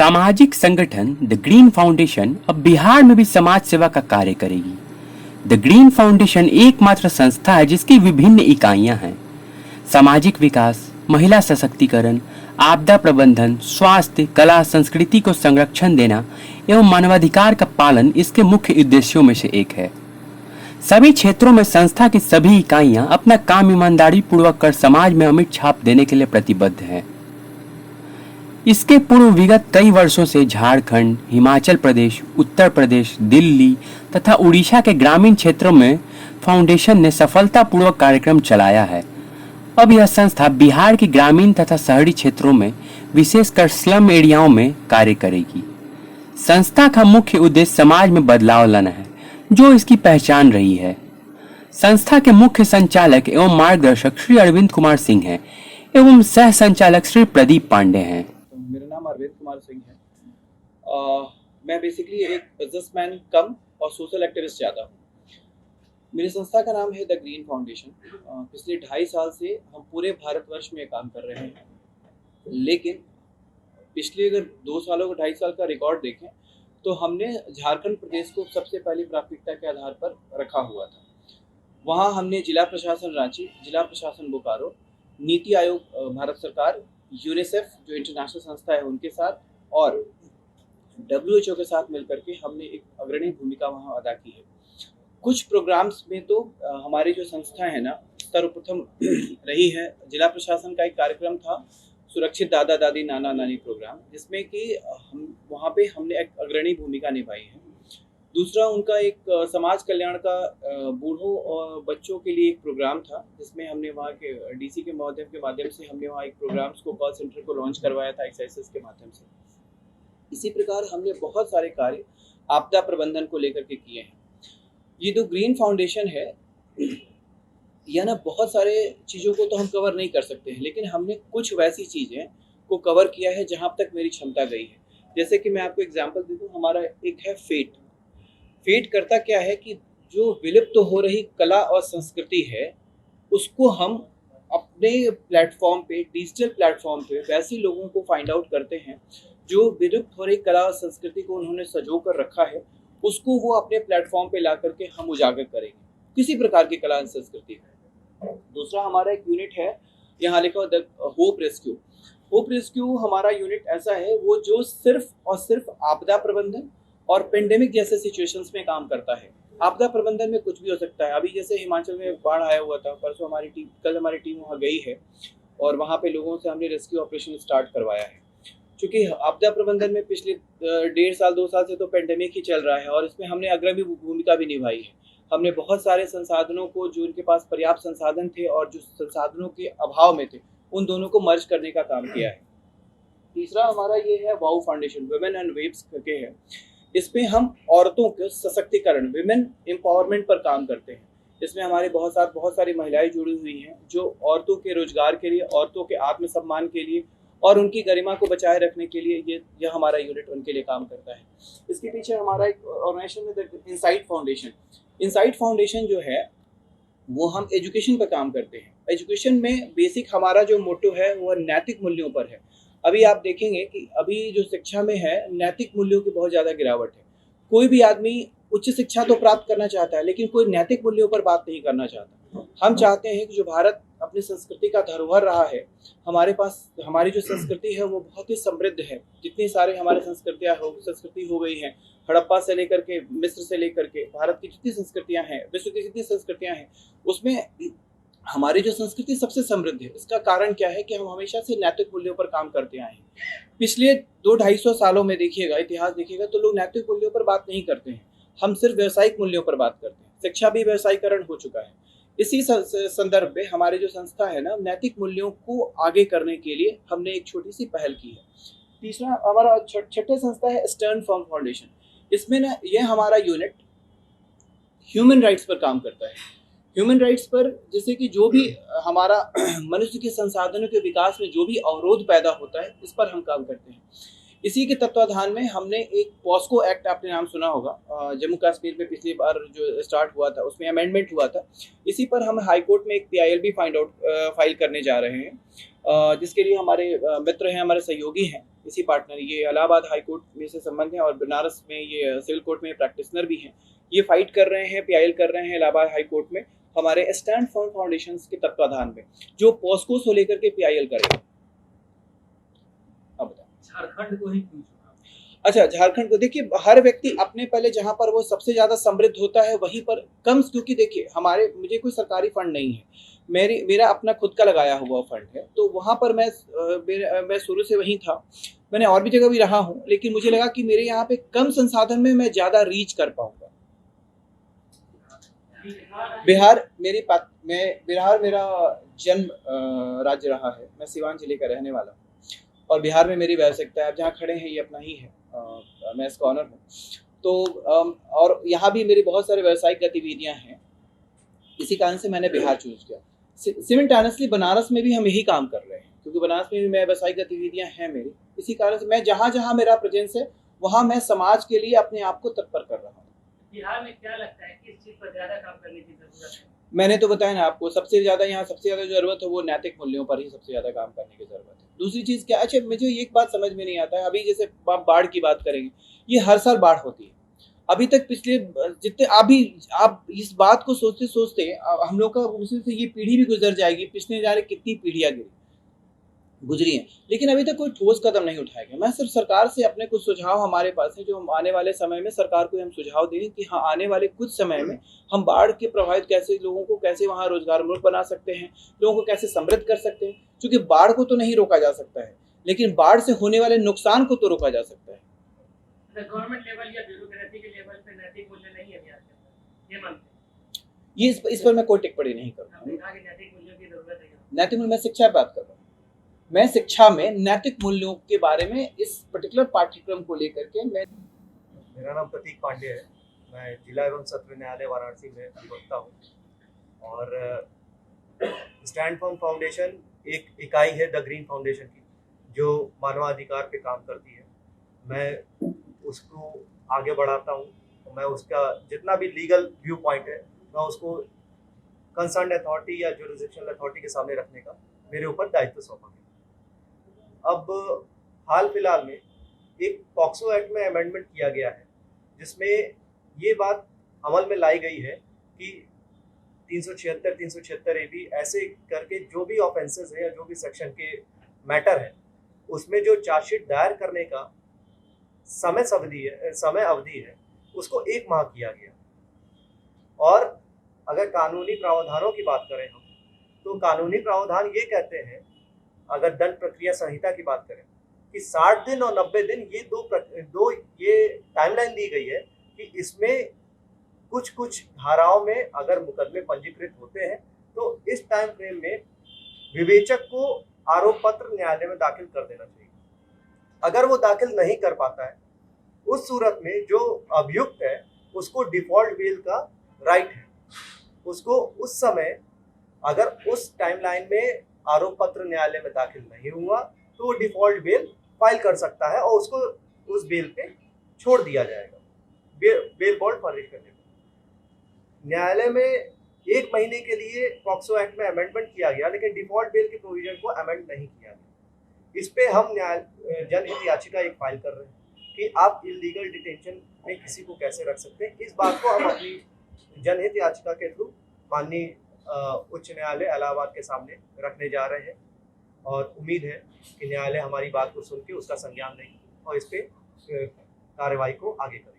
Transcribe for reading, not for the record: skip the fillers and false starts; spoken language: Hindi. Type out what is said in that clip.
सामाजिक संगठन द ग्रीन फाउंडेशन अब बिहार में भी समाज सेवा का कार्य करेगी। द ग्रीन फाउंडेशन एकमात्र संस्था है जिसकी विभिन्न इकाइयां हैं। सामाजिक विकास, महिला सशक्तिकरण, आपदा प्रबंधन, स्वास्थ्य, कला, संस्कृति को संरक्षण देना एवं मानवाधिकार का पालन इसके मुख्य उद्देश्यों में से एक है। सभी क्षेत्रों में संस्था की सभी इकाइयां अपना काम ईमानदारी पूर्वक कर समाज में अमिट छाप देने के लिए प्रतिबद्ध हैं। इसके पूर्व विगत कई वर्षों से झारखंड, हिमाचल प्रदेश, उत्तर प्रदेश, दिल्ली तथा उड़ीसा के ग्रामीण क्षेत्रों में फाउंडेशन ने सफलतापूर्वक कार्यक्रम चलाया है। अब यह संस्था बिहार के ग्रामीण तथा शहरी क्षेत्रों में विशेषकर स्लम एरियाओं में कार्य करेगी। संस्था का मुख्य उद्देश्य समाज में बदलाव लाना है, जो इसकी पहचान रही है। संस्था के मुख्य संचालक एवं मार्गदर्शक श्री अरविंद कुमार सिंह हैं एवं सह संचालक श्री प्रदीप पांडे हैं। मेरा नाम अरविंद कुमार सिंह है। मैं बेसिकली एक बिजनेसमैन कम और सोशल एक्टिविस्ट ज़्यादा हूँ। मेरी संस्था का नाम है द ग्रीन फाउंडेशन। पिछले 2.5 साल से हम पूरे भारतवर्ष में काम कर रहे हैं, लेकिन पिछले अगर 2 सालों का 2.5 साल का रिकॉर्ड देखें तो हमने झारखंड प्रदेश को सबसे पहली प्राथमिकता के आधार पर रखा हुआ था। वहाँ हमने जिला प्रशासन रांची, जिला प्रशासन बोकारो, नीति आयोग भारत सरकार, यूनिसेफ जो इंटरनेशनल संस्था है उनके साथ और WHO के साथ मिलकर के हमने एक अग्रणी भूमिका वहाँ अदा की है। कुछ प्रोग्राम्स में तो हमारी जो संस्था है ना सर्वप्रथम रही है। जिला प्रशासन का एक कार्यक्रम था सुरक्षित दादा दादी नाना नानी प्रोग्राम, जिसमें कि हम वहाँ पे हमने एक अग्रणी भूमिका निभाई है। दूसरा उनका एक समाज कल्याण का बूढ़ों और बच्चों के लिए एक प्रोग्राम था, जिसमें हमने वहाँ के DC के माध्यम से हमने वहाँ एक प्रोग्राम्स को कॉल सेंटर को लॉन्च करवाया था एक्साइसेस के माध्यम से। इसी प्रकार हमने बहुत सारे कार्य आपदा प्रबंधन को लेकर के किए हैं। ये जो ग्रीन फाउंडेशन है यह ना बहुत सारे चीज़ों को तो हम कवर नहीं कर सकते हैं, लेकिन हमने कुछ वैसी चीज़ें को कवर किया है जहाँ तक मेरी क्षमता गई है। जैसे कि मैं आपको एग्जांपल दे दूँ, हमारा एक है फेट। फेट करता क्या है कि जो विलुप्त तो हो रही कला और संस्कृति है उसको हम अपने प्लेटफॉर्म पे, डिजिटल प्लेटफॉर्म पे वैसे लोगों को फाइंड आउट करते हैं जो विलुप्त हो रही कला और संस्कृति को उन्होंने संजो कर रखा है, उसको वो अपने प्लेटफॉर्म पे ला करके हम उजागर करेंगे, किसी प्रकार की कला और संस्कृति है। दूसरा हमारा एक यूनिट है, यहाँ लिखा the hope rescue. Hope rescue हमारा यूनिट ऐसा है वो जो सिर्फ और सिर्फ आपदा प्रबंधन और पेंडेमिक जैसे सिचुएशंस में काम करता है। आपदा प्रबंधन में कुछ भी हो सकता है। अभी जैसे हिमाचल में बाढ़ आया हुआ था, परसों कल हमारी टीम वहाँ गई है और वहाँ पे लोगों से हमने रेस्क्यू ऑपरेशन स्टार्ट करवाया है। क्योंकि आपदा प्रबंधन में पिछले 1.5 साल 2 साल से तो पेंडेमिक ही चल रहा है और इसमें हमने अग्रणी भूमिका भी निभाई है। हमने बहुत सारे संसाधनों को, जो उनके पास पर्याप्त संसाधन थे और जो संसाधनों के अभाव में थे, उन दोनों को मर्ज करने का काम किया है। तीसरा हमारा ये है wow foundation, women and waves करके है। इसमें हम औरतों के सशक्तिकरण, विमेन एम्पावरमेंट पर काम करते हैं। इसमें हमारे बहुत सारी महिलाएं जुड़ी हुई हैं जो औरतों के रोजगार के लिए, औरतों के आत्मसम्मान के लिए और उनकी गरिमा को बचाए रखने के लिए यह हमारा यूनिट उनके लिए काम करता है। इसके पीछे हमारा एक ऑर्गेनाइजेशन है इनसाइट फाउंडेशन। इनसाइट फाउंडेशन जो है वो हम एजुकेशन पर काम करते हैं। एजुकेशन में बेसिक हमारा जो मोटो है वह नैतिक मूल्यों पर है। अभी आप देखेंगे कि अभी जो शिक्षा में है नैतिक मूल्यों की बहुत ज़्यादा गिरावट है। कोई भी आदमी उच्च शिक्षा तो प्राप्त करना चाहता है, लेकिन कोई नैतिक मूल्यों पर बात नहीं करना चाहता। हम चाहते हैं कि जो भारत अपनी संस्कृति का धरोहर रहा है, हमारे पास हमारी जो संस्कृति है वो बहुत ही समृद्ध है। जितनी सारे हमारे संस्कृति हो गई हैं, हड़प्पा से लेकर के, मिस्र से लेकर के, भारत की जितनी संस्कृतियाँ हैं, विश्व की जितनी संस्कृतियाँ हैं, उसमें हमारी जो संस्कृति सबसे समृद्ध है। इसका कारण क्या है कि हम हमेशा से नैतिक मूल्यों पर काम करते आए हैं। पिछले 200-250 सालों में देखिएगा, इतिहास देखिएगा तो लोग नैतिक मूल्यों पर बात नहीं करते हैं। हम सिर्फ व्यवसायिक मूल्यों पर बात करते हैं। शिक्षा भी व्यवसायीकरण हो चुका है। इसी संदर्भ में हमारी जो संस्था है ना, नैतिक मूल्यों को आगे करने के लिए हमने एक छोटी सी पहल की है। तीसरा हमारा छठे संस्था है स्टर्न फर्म फाउंडेशन। इसमें ना ये हमारा यूनिट ह्यूमन राइट्स पर काम करता है। ह्यूमन राइट्स पर, जैसे कि जो भी हमारा मनुष्य के संसाधनों के विकास में जो भी अवरोध पैदा होता है, इस पर हम काम करते हैं। इसी के तत्वाधान में हमने एक पॉस्को एक्ट, आपने नाम सुना होगा, जम्मू कश्मीर में पिछली बार जो स्टार्ट हुआ था उसमें अमेंडमेंट हुआ था। इसी पर हम हाई कोर्ट में एक PIL भी फाइल करने जा रहे हैं, जिसके लिए हमारे मित्र हैं, हमारे सहयोगी हैं। इसी पार्टनर, ये इलाहाबाद हाई कोर्ट में से संबंध है और बनारस में ये सिविल कोर्ट में प्रैक्टिशनर भी हैं। ये फाइट कर रहे हैं, पीआईएल कर रहे हैं इलाहाबाद हाई कोर्ट में हमारे स्टैंड फर्म फाउंडेशन के तत्वाधान में, जो पॉस्को से लेकर के पीआईएल करेगा। अब बताओ झारखंड को ही क्यों चुना? अच्छा, झारखंड को देखिए, हर व्यक्ति अपने पहले जहां पर वो सबसे ज्यादा समृद्ध होता है वहीं पर कम, क्योंकि देखिए मुझे कोई सरकारी फंड नहीं है, मेरा अपना खुद का लगाया हुआ फंड है, तो वहां पर मैं शुरू से वहीं था। मैंने और भी जगह भी रहा हूं, लेकिन मुझे लगा कि मेरे यहाँ पे कम संसाधन में मैं ज्यादा रीच कर पाऊंगा। बिहार मेरा जन्म राज्य रहा है, मैं सिवान जिले का रहने वाला हूँ और बिहार में मेरी व्यावसायिकता है। आप जहाँ खड़े हैं ये अपना ही है, मैं इसका ऑनर हूँ। तो और यहाँ भी मेरी बहुत सारे व्यावसायिक गतिविधियाँ हैं, इसी कारण से मैंने बिहार चूज किया। सिमिल्टेनियसली बनारस में भी हम यही काम कर रहे हैं, क्योंकि बनारस में भी मैं व्यावसायिक गतिविधियाँ हैं मेरी, इसी कारण से मैं जहाँ जहाँ मेरा प्रेजेंस है वहाँ मैं समाज के लिए अपने आप को तत्पर कर रहा हूँ। बिहार में क्या लगता है किस चीज पर ज्यादा काम करने की जरूरत है? मैंने तो बताया ना आपको, सबसे ज्यादा जरूरत है वो नैतिक मूल्यों पर ही सबसे ज्यादा काम करने की जरूरत है। दूसरी चीज क्या, अच्छा मुझे एक बात समझ में नहीं आता है, अभी जैसे आप बाढ़ की बात करेंगे, ये हर साल बाढ़ होती है। अभी तक पिछले जितने आप इस बात को सोचते सोचते हम लोग का उसी से ये पीढ़ी भी गुजर जाएगी, पिछले जा रहे कितनी पीढ़ियां गुजरी हैं, लेकिन अभी तक कोई ठोस कदम नहीं उठाया गया। मैं सिर्फ सरकार से अपने कुछ सुझाव हमारे पास हैं, जो आने वाले समय में सरकार को हम सुझाव देंगे कि हाँ, आने वाले कुछ समय में हम बाढ़ के प्रभावित कैसे लोगों को कैसे वहाँ रोजगारोन्मुख बना सकते हैं, लोगों को कैसे समृद्ध कर सकते हैं। क्योंकि बाढ़ को तो नहीं रोका जा सकता है, लेकिन बाढ़ से होने वाले नुकसान को तो रोका जा सकता है। गवर्नमेंट लेवल या ब्यूरोक्रेसी के लेवल पे नैतिक मूल्य नहीं है बिहार के अंदर, ये मानते हैं? ये इस पर मैं कोई टिप्पणी नहीं करूँगा। आपने कहा कि नैतिक मूल्यों की जरूरत है। नैतिक मूल्य, मैं शिक्षा की बात कर रहा हूँ, मैं शिक्षा में नैतिक मूल्यों के बारे में इस पर्टिकुलर पाठ्यक्रम को लेकर के मेरा नाम प्रतीक पांडे है, मैं जिला एवं सत्र न्यायालय वाराणसी में अधिवक्ता हूँ और स्टैंड फर्म फाउंडेशन एक इकाई है द ग्रीन फाउंडेशन की, जो मानवाधिकार पे काम करती है। मैं उसको आगे बढ़ाता हूँ, तो मैं उसका जितना भी लीगल व्यू पॉइंट है मैं उसको कंसर्न अथॉरिटी या जुरिसडिक्शनल अथॉरिटी के सामने रखने का मेरे ऊपर दायित्व सौंपा गया। अब हाल फिलहाल में एक पॉक्सो एक्ट में अमेंडमेंट किया गया है, जिसमें ये बात अमल में लाई गई है कि 376 AB ऐसे करके जो भी ऑफेंसेस है या जो भी सेक्शन के मैटर है, उसमें जो चार्जशीट दायर करने का समय अवधि है उसको 1 माह किया गया। और अगर कानूनी प्रावधानों की बात करें हम, तो कानूनी प्रावधान ये कहते हैं, अगर दंड प्रक्रिया संहिता की बात करें, कि 60 दिन और 90 दिन ये टाइमलाइन दी गई है कि इसमें कुछ धाराओं में अगर मुकदमे पंजीकृत होते हैं तो इस टाइम फ्रेम में विवेचक को आरोप पत्र न्यायालय में दाखिल कर देना चाहिए। अगर वो दाखिल नहीं कर पाता है, उस सूरत में जो अभियुक्त है उसको डिफॉल्ट बेल का राइट है। उसको उस समय अगर उस टाइमलाइन में आरोप पत्र न्यायालय में दाखिल नहीं हुआ तो वो डिफॉल्ट बेल फाइल कर सकता है और उसको उस बेल पे छोड़ दिया जाएगा, बेल बॉन्ड फर्निश करने पर। न्यायालय में 1 महीने के लिए पॉक्सो एक्ट में अमेंडमेंट किया गया, लेकिन डिफॉल्ट बेल के प्रोविजन को अमेंड नहीं किया गया। इस पे हम जनहित याचिका एक फाइल कर रहे हैं कि आप इलीगल डिटेंशन में किसी को कैसे रख सकते हैं। इस बात को हम अपनी जनहित याचिका के थ्रू माननीय उच्च न्यायालय इलाहाबाद के सामने रखने जा रहे हैं और उम्मीद है कि न्यायालय हमारी बात को सुन के उसका संज्ञान लेंगे और इस पे कार्रवाई को आगे करेंगे।